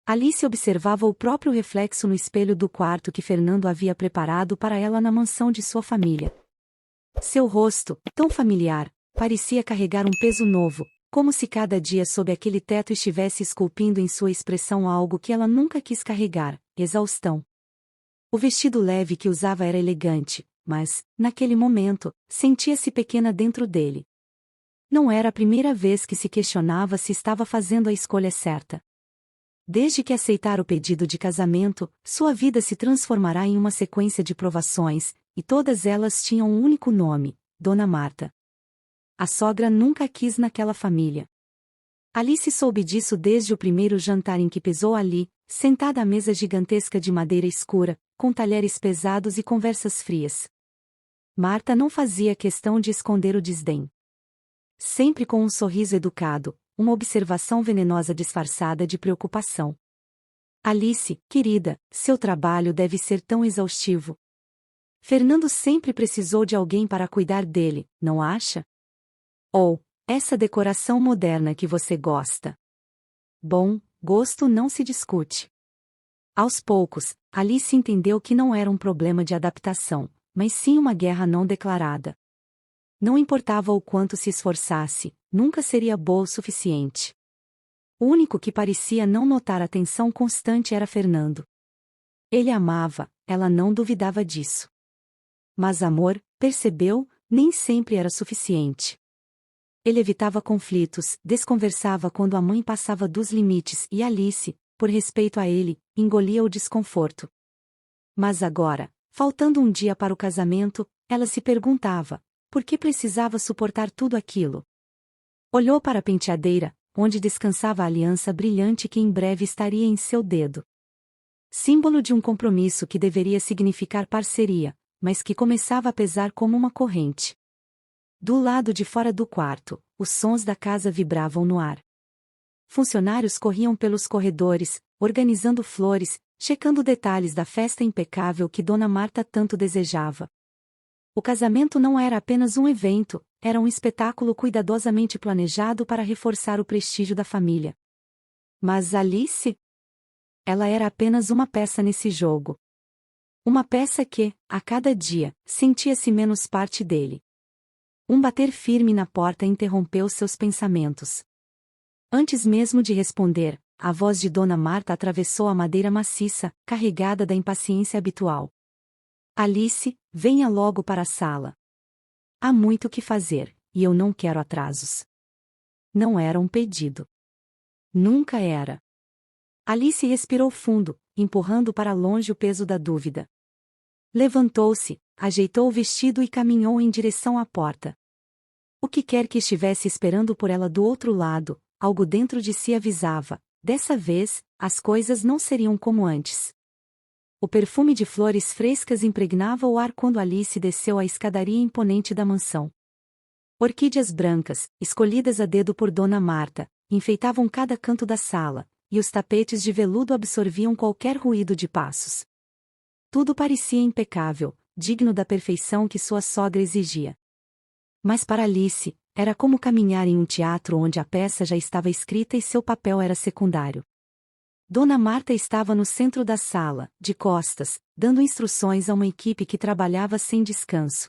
Alice observava o próprio reflexo no espelho do quarto que Fernando havia preparado para ela na mansão de sua família. Seu rosto, tão familiar, parecia carregar um peso novo, como se cada dia sob aquele teto estivesse esculpindo em sua expressão algo que ela nunca quis carregar: exaustão. O vestido leve que usava era elegante, mas, naquele momento, sentia-se pequena dentro dele. Não era a primeira vez que se questionava se estava fazendo a escolha certa. Desde que aceitara o pedido de casamento, sua vida se transformará em uma sequência de provações, e todas elas tinham um único nome: Dona Marta. A sogra nunca a quis naquela família. Alice soube disso desde o primeiro jantar em que pesou ali, sentada à mesa gigantesca de madeira escura, com talheres pesados e conversas frias. Marta não fazia questão de esconder o desdém. Sempre com um sorriso educado, uma observação venenosa disfarçada de preocupação. Alice, querida, seu trabalho deve ser tão exaustivo. Fernando sempre precisou de alguém para cuidar dele, não acha? Ou, essa decoração moderna que você gosta. Bom, gosto não se discute. Aos poucos, Alice entendeu que não era um problema de adaptação, mas sim uma guerra não declarada. Não importava o quanto se esforçasse, nunca seria boa o suficiente. O único que parecia não notar a tensão constante era Fernando. Ele amava, ela não duvidava disso. Mas amor, percebeu, nem sempre era suficiente. Ele evitava conflitos, desconversava quando a mãe passava dos limites e Alice, por respeito a ele, engolia o desconforto. Mas agora, faltando um dia para o casamento, ela se perguntava: por que precisava suportar tudo aquilo? Olhou para a penteadeira, onde descansava a aliança brilhante que em breve estaria em seu dedo. Símbolo de um compromisso que deveria significar parceria, mas que começava a pesar como uma corrente. Do lado de fora do quarto, os sons da casa vibravam no ar. Funcionários corriam pelos corredores, organizando flores, checando detalhes da festa impecável que Dona Marta tanto desejava. O casamento não era apenas um evento, era um espetáculo cuidadosamente planejado para reforçar o prestígio da família. Mas Alice? Ela era apenas uma peça nesse jogo. Uma peça que, a cada dia, sentia-se menos parte dele. Um bater firme na porta interrompeu seus pensamentos. Antes mesmo de responder, a voz de Dona Marta atravessou a madeira maciça, carregada da impaciência habitual. Alice, venha logo para a sala. Há muito o que fazer, e eu não quero atrasos. Não era um pedido. Nunca era. Alice respirou fundo, empurrando para longe o peso da dúvida. Levantou-se, ajeitou o vestido e caminhou em direção à porta. O que quer que estivesse esperando por ela do outro lado, algo dentro de si avisava: dessa vez, as coisas não seriam como antes. O perfume de flores frescas impregnava o ar quando Alice desceu a escadaria imponente da mansão. Orquídeas brancas, escolhidas a dedo por Dona Marta, enfeitavam cada canto da sala, e os tapetes de veludo absorviam qualquer ruído de passos. Tudo parecia impecável, digno da perfeição que sua sogra exigia. Mas para Alice, era como caminhar em um teatro onde a peça já estava escrita e seu papel era secundário. Dona Marta estava no centro da sala, de costas, dando instruções a uma equipe que trabalhava sem descanso.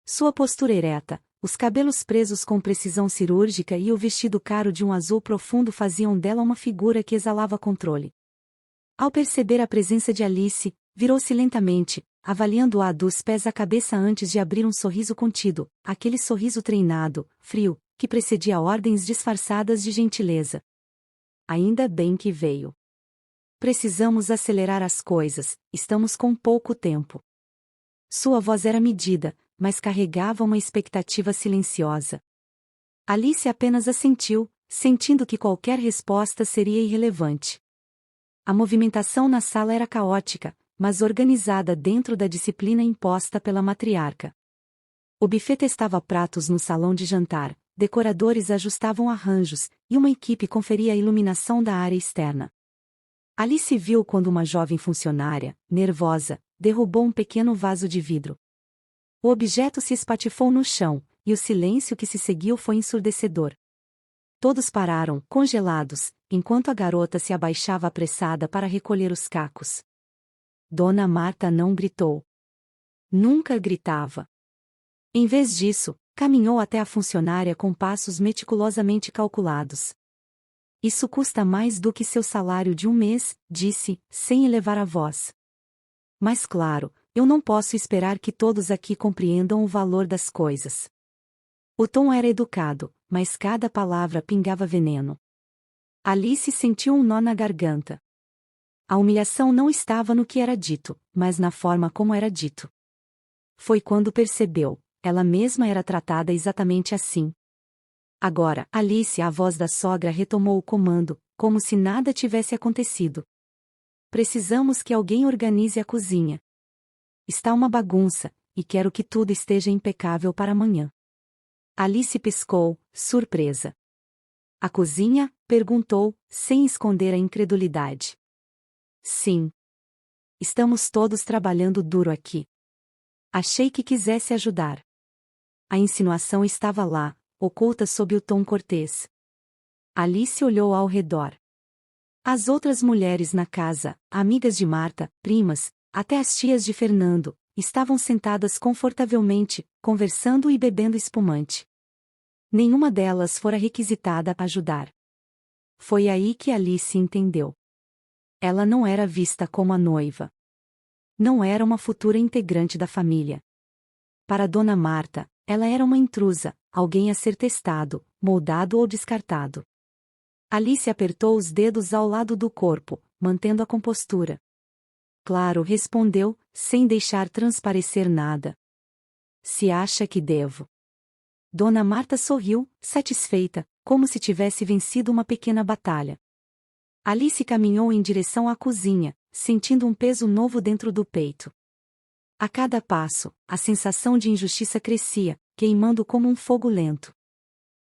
Sua postura ereta, os cabelos presos com precisão cirúrgica e o vestido caro de um azul profundo faziam dela uma figura que exalava controle. Ao perceber a presença de Alice, virou-se lentamente, avaliando-a dos pés à cabeça antes de abrir um sorriso contido, aquele sorriso treinado, frio, que precedia ordens disfarçadas de gentileza. Ainda bem que veio. Precisamos acelerar as coisas, estamos com pouco tempo. Sua voz era medida, mas carregava uma expectativa silenciosa. Alice apenas assentiu, sentindo que qualquer resposta seria irrelevante. A movimentação na sala era caótica, mas organizada dentro da disciplina imposta pela matriarca. O buffet testava pratos no salão de jantar, decoradores ajustavam arranjos, e uma equipe conferia a iluminação da área externa. Alice viu quando uma jovem funcionária, nervosa, derrubou um pequeno vaso de vidro. O objeto se espatifou no chão, e o silêncio que se seguiu foi ensurdecedor. Todos pararam, congelados, enquanto a garota se abaixava apressada para recolher os cacos. Dona Marta não gritou. Nunca gritava. Em vez disso, caminhou até a funcionária com passos meticulosamente calculados. Isso custa mais do que seu salário de um mês, disse, sem elevar a voz. Mas claro, eu não posso esperar que todos aqui compreendam o valor das coisas. O tom era educado, mas cada palavra pingava veneno. Alice sentiu um nó na garganta. A humilhação não estava no que era dito, mas na forma como era dito. Foi quando percebeu, ela mesma era tratada exatamente assim. Agora, Alice, a voz da sogra, retomou o comando, como se nada tivesse acontecido. Precisamos que alguém organize a cozinha. Está uma bagunça, e quero que tudo esteja impecável para amanhã. Alice piscou, surpresa. A cozinha? Perguntou, sem esconder a incredulidade. Sim. Estamos todos trabalhando duro aqui. Achei que quisesse ajudar. A insinuação estava lá, oculta sob o tom cortês. Alice olhou ao redor. As outras mulheres na casa, amigas de Marta, primas, até as tias de Fernando, estavam sentadas confortavelmente, conversando e bebendo espumante. Nenhuma delas fora requisitada a ajudar. Foi aí que Alice entendeu. Ela não era vista como a noiva. Não era uma futura integrante da família. Para Dona Marta, ela era uma intrusa, alguém a ser testado, moldado ou descartado. Alice apertou os dedos ao lado do corpo, mantendo a compostura. Claro, respondeu, sem deixar transparecer nada. Se acha que devo. Dona Marta sorriu, satisfeita, como se tivesse vencido uma pequena batalha. Alice caminhou em direção à cozinha, sentindo um peso novo dentro do peito. A cada passo, a sensação de injustiça crescia, queimando como um fogo lento.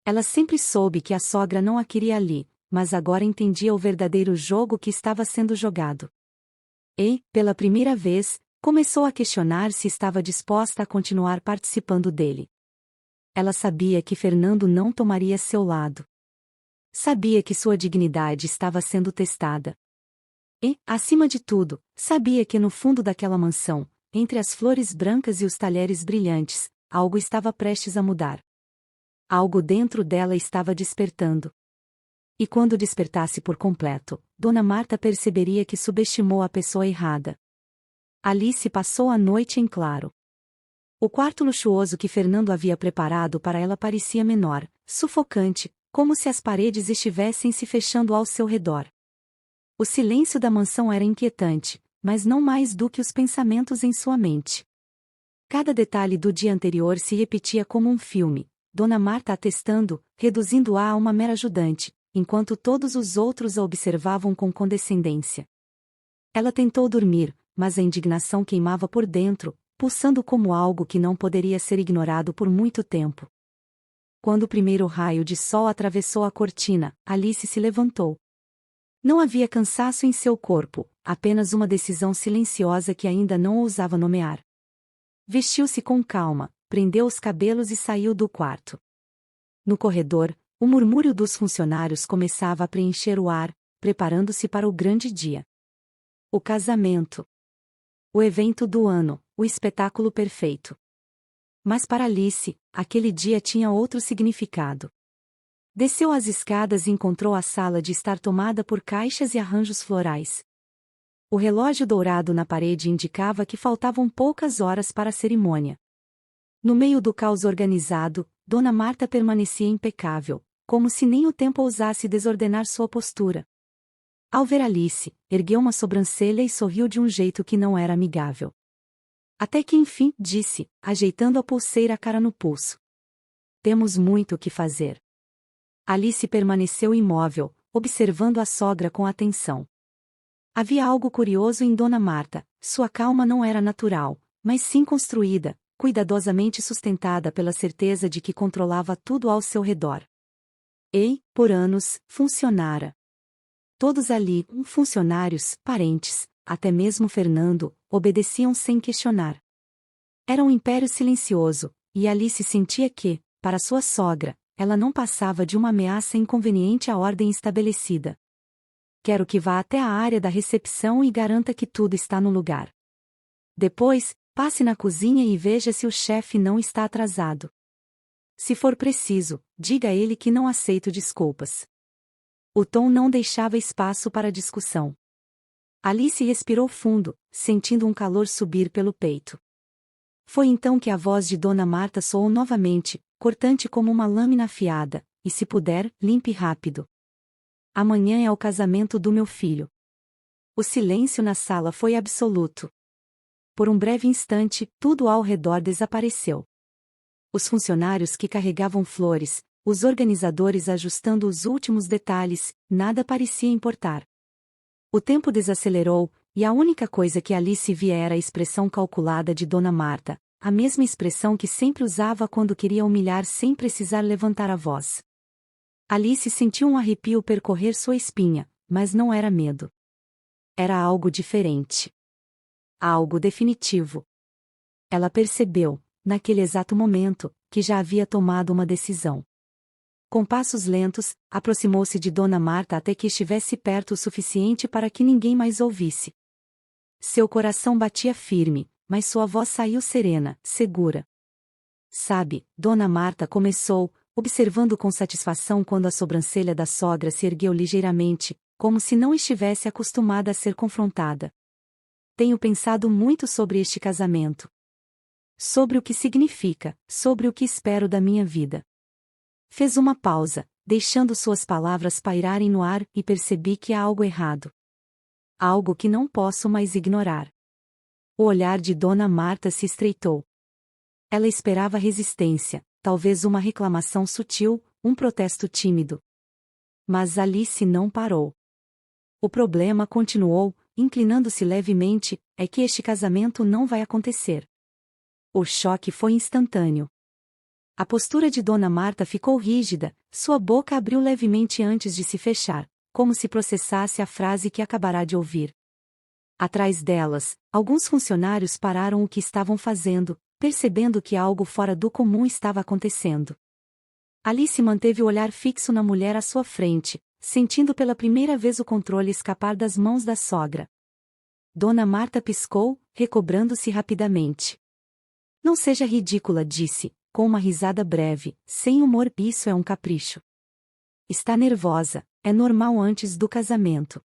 Ela sempre soube que a sogra não a queria ali, mas agora entendia o verdadeiro jogo que estava sendo jogado. E, pela primeira vez, começou a questionar se estava disposta a continuar participando dele. Ela sabia que Fernando não tomaria seu lado. Sabia que sua dignidade estava sendo testada. E, acima de tudo, sabia que no fundo daquela mansão, entre as flores brancas e os talheres brilhantes, algo estava prestes a mudar. Algo dentro dela estava despertando. E quando despertasse por completo, Dona Marta perceberia que subestimou a pessoa errada. Alice passou a noite em claro. O quarto luxuoso que Fernando havia preparado para ela parecia menor, sufocante, como se as paredes estivessem se fechando ao seu redor. O silêncio da mansão era inquietante, mas não mais do que os pensamentos em sua mente. Cada detalhe do dia anterior se repetia como um filme, Dona Marta atestando, reduzindo-a a uma mera ajudante, enquanto todos os outros a observavam com condescendência. Ela tentou dormir, mas a indignação queimava por dentro, pulsando como algo que não poderia ser ignorado por muito tempo. Quando o primeiro raio de sol atravessou a cortina, Alice se levantou. Não havia cansaço em seu corpo, apenas uma decisão silenciosa que ainda não ousava nomear. Vestiu-se com calma, prendeu os cabelos e saiu do quarto. No corredor, o murmúrio dos funcionários começava a preencher o ar, preparando-se para o grande dia. O casamento. O evento do ano, o espetáculo perfeito. Mas para Alice, aquele dia tinha outro significado. Desceu as escadas e encontrou a sala de estar tomada por caixas e arranjos florais. O relógio dourado na parede indicava que faltavam poucas horas para a cerimônia. No meio do caos organizado, Dona Marta permanecia impecável, como se nem o tempo ousasse desordenar sua postura. Ao ver Alice, ergueu uma sobrancelha e sorriu de um jeito que não era amigável. Até que enfim, disse, ajeitando a pulseira a cara no pulso. Temos muito o que fazer. Alice permaneceu imóvel, observando a sogra com atenção. Havia algo curioso em Dona Marta, sua calma não era natural, mas sim construída, cuidadosamente sustentada pela certeza de que controlava tudo ao seu redor. E, por anos, funcionara. Todos ali, funcionários, parentes, até mesmo Fernando, obedeciam sem questionar. Era um império silencioso, e Alice sentia que, para sua sogra, ela não passava de uma ameaça inconveniente à ordem estabelecida. Quero que vá até a área da recepção e garanta que tudo está no lugar. Depois, passe na cozinha e veja se o chefe não está atrasado. Se for preciso, diga a ele que não aceito desculpas. O tom não deixava espaço para discussão. Alice respirou fundo, sentindo um calor subir pelo peito. Foi então que a voz de Dona Marta soou novamente, cortante como uma lâmina afiada, e se puder, limpe rápido. Amanhã é o casamento do meu filho. O silêncio na sala foi absoluto. Por um breve instante, tudo ao redor desapareceu. Os funcionários que carregavam flores, os organizadores ajustando os últimos detalhes, nada parecia importar. O tempo desacelerou, e a única coisa que Alice via era a expressão calculada de Dona Marta, a mesma expressão que sempre usava quando queria humilhar sem precisar levantar a voz. Alice sentiu um arrepio percorrer sua espinha, mas não era medo. Era algo diferente. Algo definitivo. Ela percebeu, naquele exato momento, que já havia tomado uma decisão. Com passos lentos, aproximou-se de Dona Marta até que estivesse perto o suficiente para que ninguém mais ouvisse. Seu coração batia firme, mas sua voz saiu serena, segura. Sabe, Dona Marta começou, observando com satisfação quando a sobrancelha da sogra se ergueu ligeiramente, como se não estivesse acostumada a ser confrontada. Tenho pensado muito sobre este casamento. Sobre o que significa, sobre o que espero da minha vida. Fez uma pausa, deixando suas palavras pairarem no ar, e percebi que há algo errado. Algo que não posso mais ignorar. O olhar de Dona Marta se estreitou. Ela esperava resistência, talvez uma reclamação sutil, um protesto tímido. Mas Alice não parou. O problema continuou, inclinando-se levemente, é que este casamento não vai acontecer. O choque foi instantâneo. A postura de Dona Marta ficou rígida, sua boca abriu levemente antes de se fechar, como se processasse a frase que acabará de ouvir. Atrás delas, alguns funcionários pararam o que estavam fazendo, percebendo que algo fora do comum estava acontecendo. Alice manteve o olhar fixo na mulher à sua frente, sentindo pela primeira vez o controle escapar das mãos da sogra. Dona Marta piscou, recobrando-se rapidamente. Não seja ridícula, disse, com uma risada breve, sem humor. Isso é um capricho. Está nervosa, é normal antes do casamento.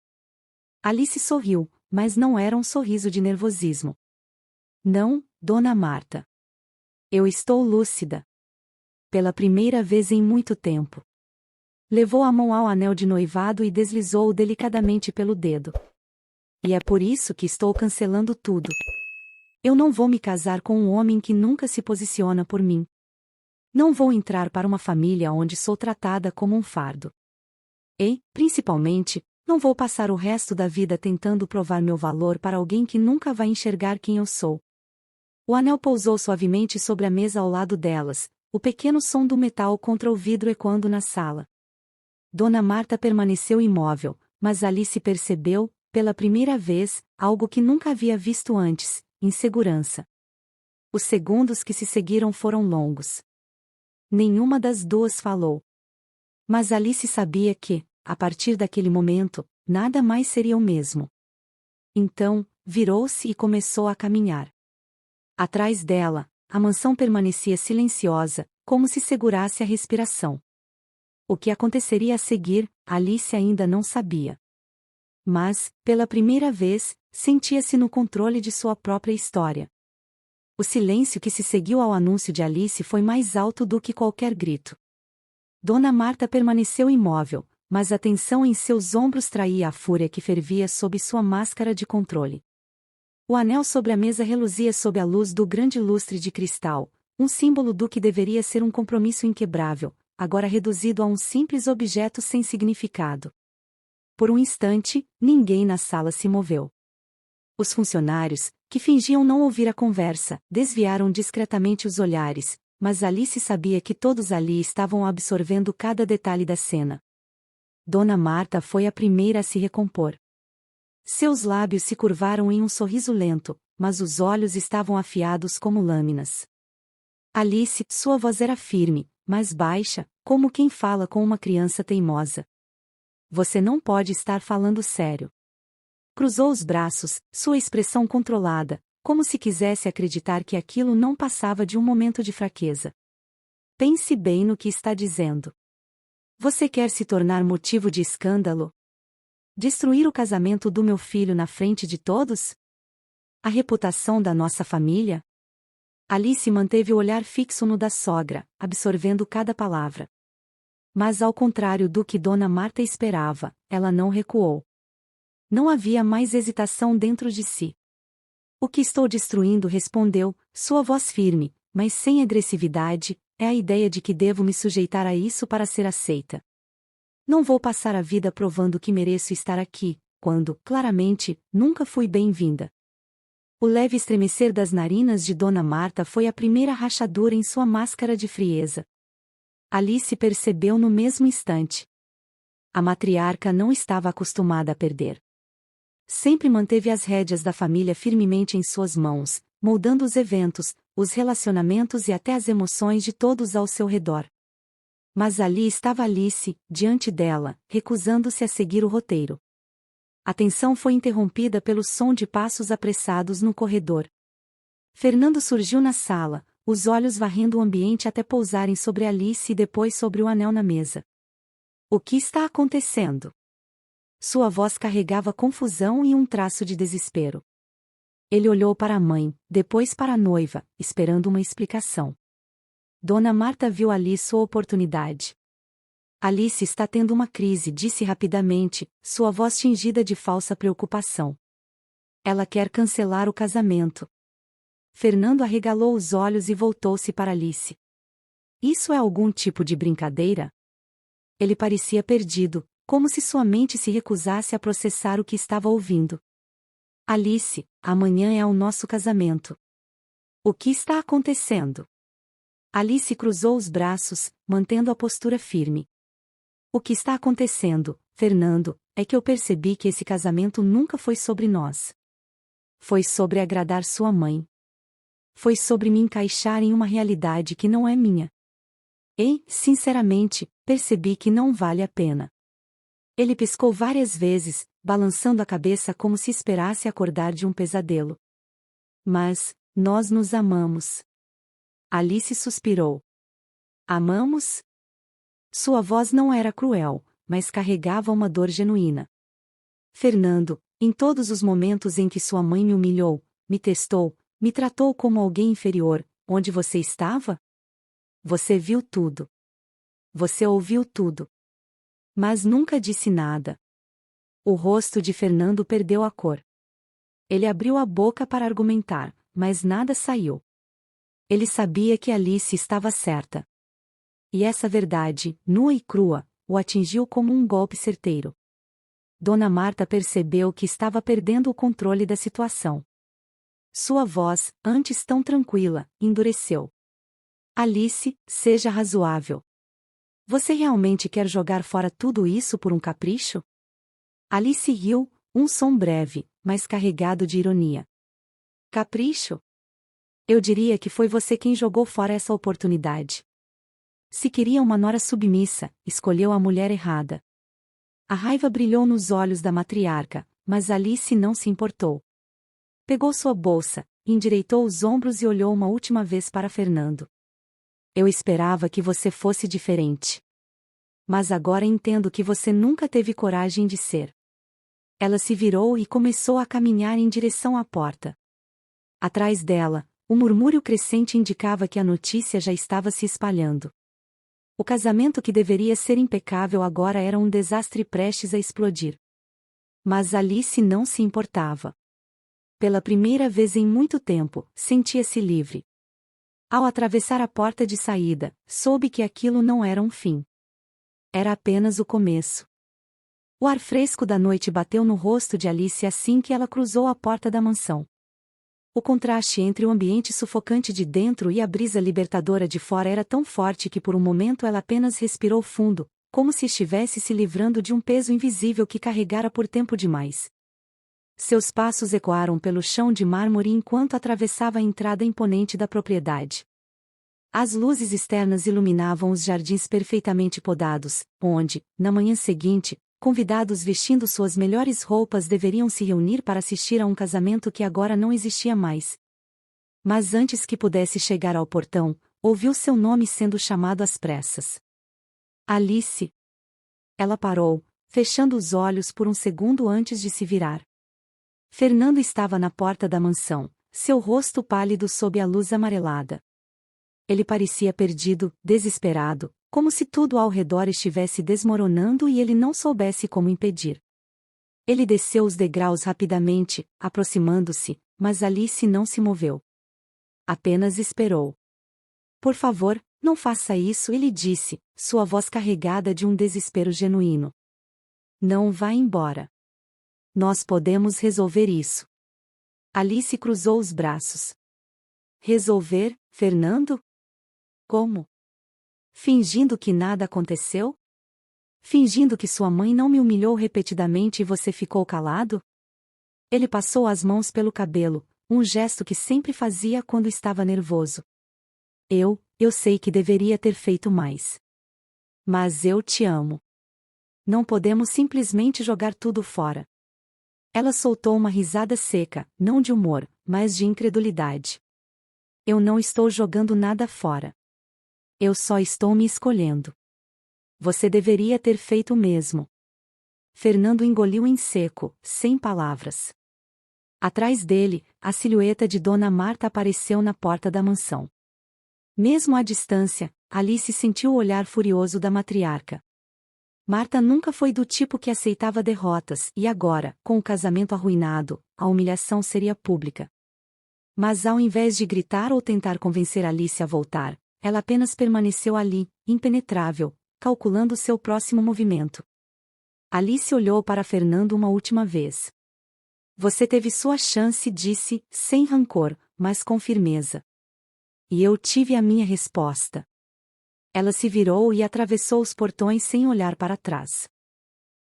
Alice sorriu, mas não era um sorriso de nervosismo. Não, Dona Marta. Eu estou lúcida. Pela primeira vez em muito tempo. Levou a mão ao anel de noivado e deslizou-o delicadamente pelo dedo. E é por isso que estou cancelando tudo. Eu não vou me casar com um homem que nunca se posiciona por mim. Não vou entrar para uma família onde sou tratada como um fardo. E, principalmente, não vou passar o resto da vida tentando provar meu valor para alguém que nunca vai enxergar quem eu sou. O anel pousou suavemente sobre a mesa ao lado delas, o pequeno som do metal contra o vidro ecoando na sala. Dona Marta permaneceu imóvel, mas Alice percebeu, pela primeira vez, algo que nunca havia visto antes: insegurança. Os segundos que se seguiram foram longos. Nenhuma das duas falou. Mas Alice sabia que, a partir daquele momento, nada mais seria o mesmo. Então, virou-se e começou a caminhar. Atrás dela, a mansão permanecia silenciosa, como se segurasse a respiração. O que aconteceria a seguir, Alice ainda não sabia. Mas, pela primeira vez, sentia-se no controle de sua própria história. O silêncio que se seguiu ao anúncio de Alice foi mais alto do que qualquer grito. Dona Marta permaneceu imóvel, mas a tensão em seus ombros traía a fúria que fervia sob sua máscara de controle. O anel sobre a mesa reluzia sob a luz do grande lustre de cristal, um símbolo do que deveria ser um compromisso inquebrável, agora reduzido a um simples objeto sem significado. Por um instante, ninguém na sala se moveu. Os funcionários, que fingiam não ouvir a conversa, desviaram discretamente os olhares, mas Alice sabia que todos ali estavam absorvendo cada detalhe da cena. Dona Marta foi a primeira a se recompor. Seus lábios se curvaram em um sorriso lento, mas os olhos estavam afiados como lâminas. Alice, sua voz era firme, mais baixa, como quem fala com uma criança teimosa. Você não pode estar falando sério. Cruzou os braços, sua expressão controlada, como se quisesse acreditar que aquilo não passava de um momento de fraqueza. Pense bem no que está dizendo. Você quer se tornar motivo de escândalo? Destruir o casamento do meu filho na frente de todos? A reputação da nossa família? Alice manteve o olhar fixo no da sogra, absorvendo cada palavra. Mas ao contrário do que Dona Marta esperava, ela não recuou. Não havia mais hesitação dentro de si. O que estou destruindo, respondeu, sua voz firme, mas sem agressividade, é a ideia de que devo me sujeitar a isso para ser aceita. Não vou passar a vida provando que mereço estar aqui, quando, claramente, nunca fui bem-vinda. O leve estremecer das narinas de Dona Marta foi a primeira rachadura em sua máscara de frieza. Alice percebeu no mesmo instante. A matriarca não estava acostumada a perder. Sempre manteve as rédeas da família firmemente em suas mãos, moldando os eventos, os relacionamentos e até as emoções de todos ao seu redor. Mas ali estava Alice, diante dela, recusando-se a seguir o roteiro. A tensão foi interrompida pelo som de passos apressados no corredor. Fernando surgiu na sala, os olhos varrendo o ambiente até pousarem sobre Alice e depois sobre o anel na mesa. O que está acontecendo? Sua voz carregava confusão e um traço de desespero. Ele olhou para a mãe, depois para a noiva, esperando uma explicação. Dona Marta viu ali sua oportunidade. Alice está tendo uma crise, disse rapidamente, sua voz tingida de falsa preocupação. Ela quer cancelar o casamento. Fernando arregalou os olhos e voltou-se para Alice. Isso é algum tipo de brincadeira? Ele parecia perdido, como se sua mente se recusasse a processar o que estava ouvindo. Alice, amanhã é o nosso casamento. O que está acontecendo? Alice cruzou os braços, mantendo a postura firme. O que está acontecendo, Fernando, é que eu percebi que esse casamento nunca foi sobre nós. Foi sobre agradar sua mãe. Foi sobre me encaixar em uma realidade que não é minha. E, sinceramente, percebi que não vale a pena. Ele piscou várias vezes, balançando a cabeça como se esperasse acordar de um pesadelo. Mas, nós nos amamos. Alice suspirou. Amamos? Sua voz não era cruel, mas carregava uma dor genuína. Fernando, em todos os momentos em que sua mãe me humilhou, me testou, me tratou como alguém inferior, onde você estava? Você viu tudo. Você ouviu tudo. Mas nunca disse nada. O rosto de Fernando perdeu a cor. Ele abriu a boca para argumentar, mas nada saiu. Ele sabia que Alice estava certa. E essa verdade, nua e crua, o atingiu como um golpe certeiro. Dona Marta percebeu que estava perdendo o controle da situação. Sua voz, antes tão tranquila, endureceu. Alice, seja razoável. Você realmente quer jogar fora tudo isso por um capricho? Alice riu, um som breve, mas carregado de ironia. Capricho? Eu diria que foi você quem jogou fora essa oportunidade. Se queria uma nora submissa, escolheu a mulher errada. A raiva brilhou nos olhos da matriarca, mas Alice não se importou. Pegou sua bolsa, endireitou os ombros e olhou uma última vez para Fernando. Eu esperava que você fosse diferente. Mas agora entendo que você nunca teve coragem de ser. Ela se virou e começou a caminhar em direção à porta. Atrás dela, o murmúrio crescente indicava que a notícia já estava se espalhando. O casamento que deveria ser impecável agora era um desastre prestes a explodir. Mas Alice não se importava. Pela primeira vez em muito tempo, sentia-se livre. Ao atravessar a porta de saída, soube que aquilo não era um fim. Era apenas o começo. O ar fresco da noite bateu no rosto de Alice assim que ela cruzou a porta da mansão. O contraste entre o ambiente sufocante de dentro e a brisa libertadora de fora era tão forte que por um momento ela apenas respirou fundo, como se estivesse se livrando de um peso invisível que carregara por tempo demais. Seus passos ecoaram pelo chão de mármore enquanto atravessava a entrada imponente da propriedade. As luzes externas iluminavam os jardins perfeitamente podados, onde, na manhã seguinte, convidados vestindo suas melhores roupas deveriam se reunir para assistir a um casamento que agora não existia mais. Mas antes que pudesse chegar ao portão, ouviu seu nome sendo chamado às pressas. Alice. Ela parou, fechando os olhos por um segundo antes de se virar. Fernando estava na porta da mansão, seu rosto pálido sob a luz amarelada. Ele parecia perdido, desesperado, como se tudo ao redor estivesse desmoronando e ele não soubesse como impedir. Ele desceu os degraus rapidamente, aproximando-se, mas Alice não se moveu. Apenas esperou. Por favor, não faça isso, ele disse, sua voz carregada de um desespero genuíno. Não vá embora. Nós podemos resolver isso. Alice cruzou os braços. Resolver, Fernando? Como? Fingindo que nada aconteceu? Fingindo que sua mãe não me humilhou repetidamente e você ficou calado? Ele passou as mãos pelo cabelo, um gesto que sempre fazia quando estava nervoso. Eu sei que deveria ter feito mais. Mas eu te amo. Não podemos simplesmente jogar tudo fora. Ela soltou uma risada seca, não de humor, mas de incredulidade. Eu não estou jogando nada fora. Eu só estou me escolhendo. Você deveria ter feito o mesmo. Fernando engoliu em seco, sem palavras. Atrás dele, a silhueta de Dona Marta apareceu na porta da mansão. Mesmo à distância, Alice sentiu o olhar furioso da matriarca. Marta nunca foi do tipo que aceitava derrotas e agora, com o casamento arruinado, a humilhação seria pública. Mas ao invés de gritar ou tentar convencer Alice a voltar, ela apenas permaneceu ali, impenetrável, calculando seu próximo movimento. Alice olhou para Fernando uma última vez. Você teve sua chance, disse, sem rancor, mas com firmeza. E eu tive a minha resposta. Ela se virou e atravessou os portões sem olhar para trás.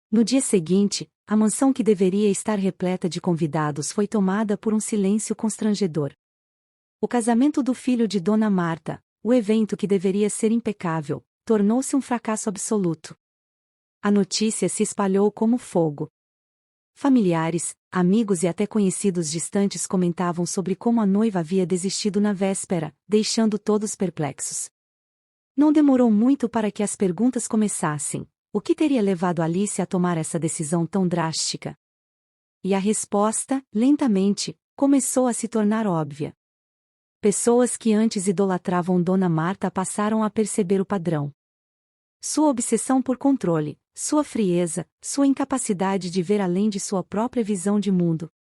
No dia seguinte, a mansão que deveria estar repleta de convidados foi tomada por um silêncio constrangedor. O casamento do filho de Dona Marta, o evento que deveria ser impecável, tornou-se um fracasso absoluto. A notícia se espalhou como fogo. Familiares, amigos e até conhecidos distantes comentavam sobre como a noiva havia desistido na véspera, deixando todos perplexos. Não demorou muito para que as perguntas começassem. O que teria levado Alice a tomar essa decisão tão drástica? E a resposta, lentamente, começou a se tornar óbvia. Pessoas que antes idolatravam Dona Marta passaram a perceber o padrão. Sua obsessão por controle, sua frieza, sua incapacidade de ver além de sua própria visão de mundo.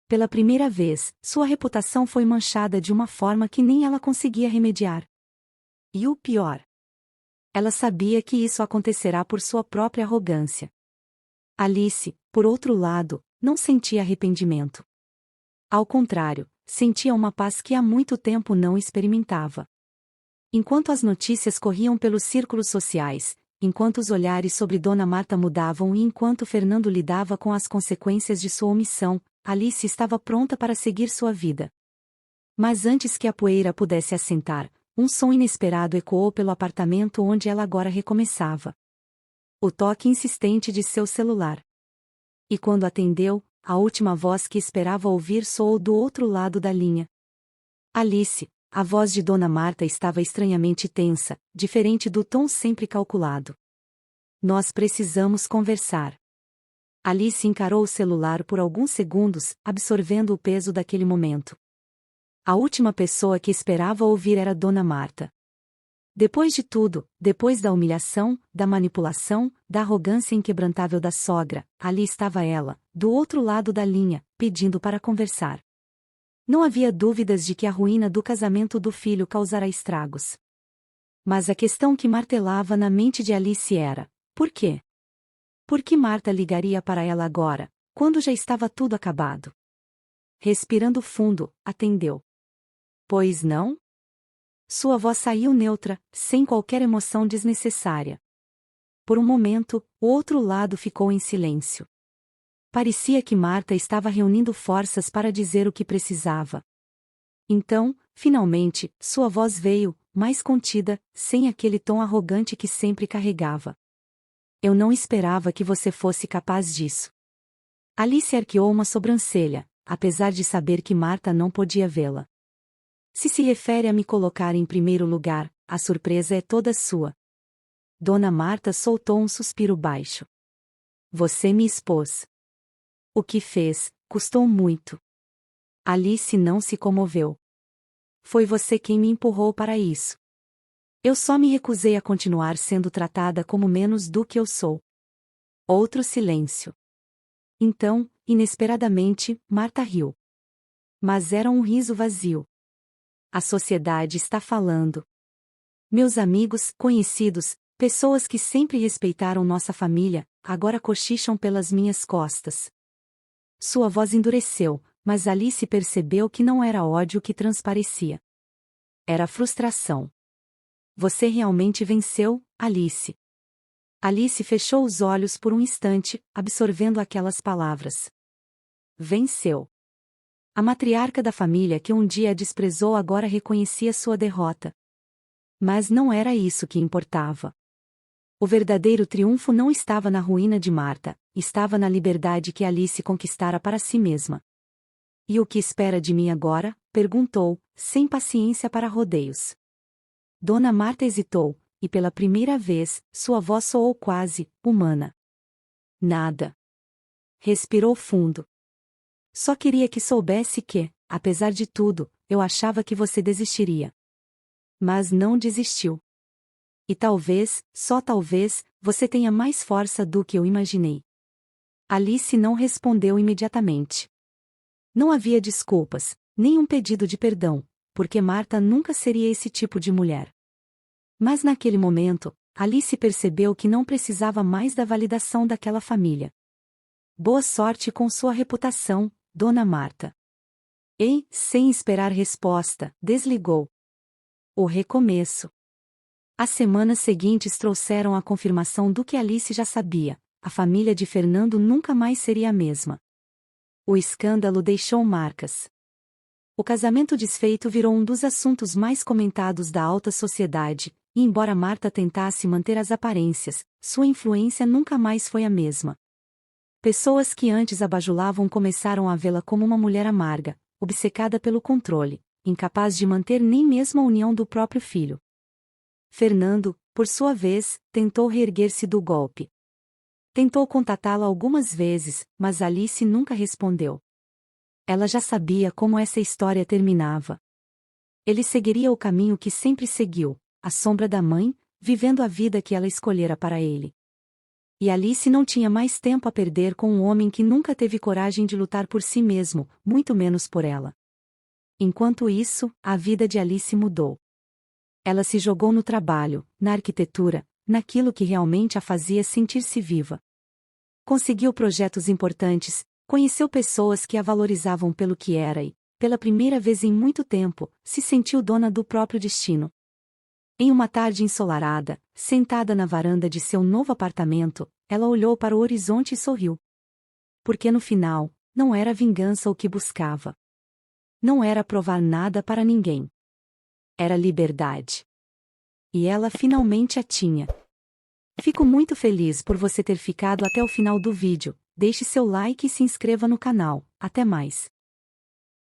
Pela primeira vez, sua reputação foi manchada de uma forma que nem ela conseguia remediar. E o pior. Ela sabia que isso acontecerá por sua própria arrogância. Alice, por outro lado, não sentia arrependimento. Ao contrário, sentia uma paz que há muito tempo não experimentava. Enquanto as notícias corriam pelos círculos sociais, enquanto os olhares sobre Dona Marta mudavam e enquanto Fernando lidava com as consequências de sua omissão, Alice estava pronta para seguir sua vida. Mas antes que a poeira pudesse assentar, um som inesperado ecoou pelo apartamento onde ela agora recomeçava. O toque insistente de seu celular. E quando atendeu, a última voz que esperava ouvir soou do outro lado da linha. Alice, a voz de Dona Marta estava estranhamente tensa, diferente do tom sempre calculado. Nós precisamos conversar. Alice encarou o celular por alguns segundos, absorvendo o peso daquele momento. A última pessoa que esperava ouvir era Dona Marta. Depois de tudo, depois da humilhação, da manipulação, da arrogância inquebrantável da sogra, ali estava ela, do outro lado da linha, pedindo para conversar. Não havia dúvidas de que a ruína do casamento do filho causara estragos. Mas a questão que martelava na mente de Alice era: por quê? Por que Marta ligaria para ela agora, quando já estava tudo acabado? Respirando fundo, atendeu. Pois não? Sua voz saiu neutra, sem qualquer emoção desnecessária. Por um momento, o outro lado ficou em silêncio. Parecia que Marta estava reunindo forças para dizer o que precisava. Então, finalmente, sua voz veio, mais contida, sem aquele tom arrogante que sempre carregava. Eu não esperava que você fosse capaz disso. Alice arqueou uma sobrancelha, apesar de saber que Marta não podia vê-la. Se refere a me colocar em primeiro lugar, a surpresa é toda sua. Dona Marta soltou um suspiro baixo. Você me expôs. O que fez, custou muito. Alice não se comoveu. Foi você quem me empurrou para isso. Eu só me recusei a continuar sendo tratada como menos do que eu sou. Outro silêncio. Então, inesperadamente, Marta riu. Mas era um riso vazio. A sociedade está falando. Meus amigos, conhecidos, pessoas que sempre respeitaram nossa família, agora cochicham pelas minhas costas. Sua voz endureceu, mas Alice percebeu que não era ódio que transparecia. Era frustração. Você realmente venceu, Alice. Alice fechou os olhos por um instante, absorvendo aquelas palavras. Venceu. A matriarca da família que um dia a desprezou agora reconhecia sua derrota. Mas não era isso que importava. O verdadeiro triunfo não estava na ruína de Marta, estava na liberdade que Alice conquistara para si mesma. E o que espera de mim agora? Perguntou, sem paciência para rodeios. Dona Marta hesitou, e pela primeira vez, sua voz soou quase humana. Nada. Respirou fundo. Só queria que soubesse que, apesar de tudo, eu achava que você desistiria. Mas não desistiu. E talvez, só talvez, você tenha mais força do que eu imaginei. Alice não respondeu imediatamente. Não havia desculpas, nem um pedido de perdão, porque Marta nunca seria esse tipo de mulher. Mas naquele momento, Alice percebeu que não precisava mais da validação daquela família. Boa sorte com sua reputação, Dona Marta. E, sem esperar resposta, desligou. O recomeço. As semanas seguintes trouxeram a confirmação do que Alice já sabia: a família de Fernando nunca mais seria a mesma. O escândalo deixou marcas. O casamento desfeito virou um dos assuntos mais comentados da alta sociedade, e embora Marta tentasse manter as aparências, sua influência nunca mais foi a mesma. Pessoas que antes a bajulavam começaram a vê-la como uma mulher amarga, obcecada pelo controle, incapaz de manter nem mesmo a união do próprio filho. Fernando, por sua vez, tentou reerguer-se do golpe. Tentou contatá-la algumas vezes, mas Alice nunca respondeu. Ela já sabia como essa história terminava. Ele seguiria o caminho que sempre seguiu, à sombra da mãe, vivendo a vida que ela escolhera para ele. E Alice não tinha mais tempo a perder com um homem que nunca teve coragem de lutar por si mesmo, muito menos por ela. Enquanto isso, a vida de Alice mudou. Ela se jogou no trabalho, na arquitetura, naquilo que realmente a fazia sentir-se viva. Conseguiu projetos importantes, conheceu pessoas que a valorizavam pelo que era e, pela primeira vez em muito tempo, se sentiu dona do próprio destino. Em uma tarde ensolarada, sentada na varanda de seu novo apartamento, ela olhou para o horizonte e sorriu. Porque no final, não era vingança o que buscava. Não era provar nada para ninguém. Era liberdade. E ela finalmente a tinha. Fico muito feliz por você ter ficado até o final do vídeo. Deixe seu like e se inscreva no canal. Até mais.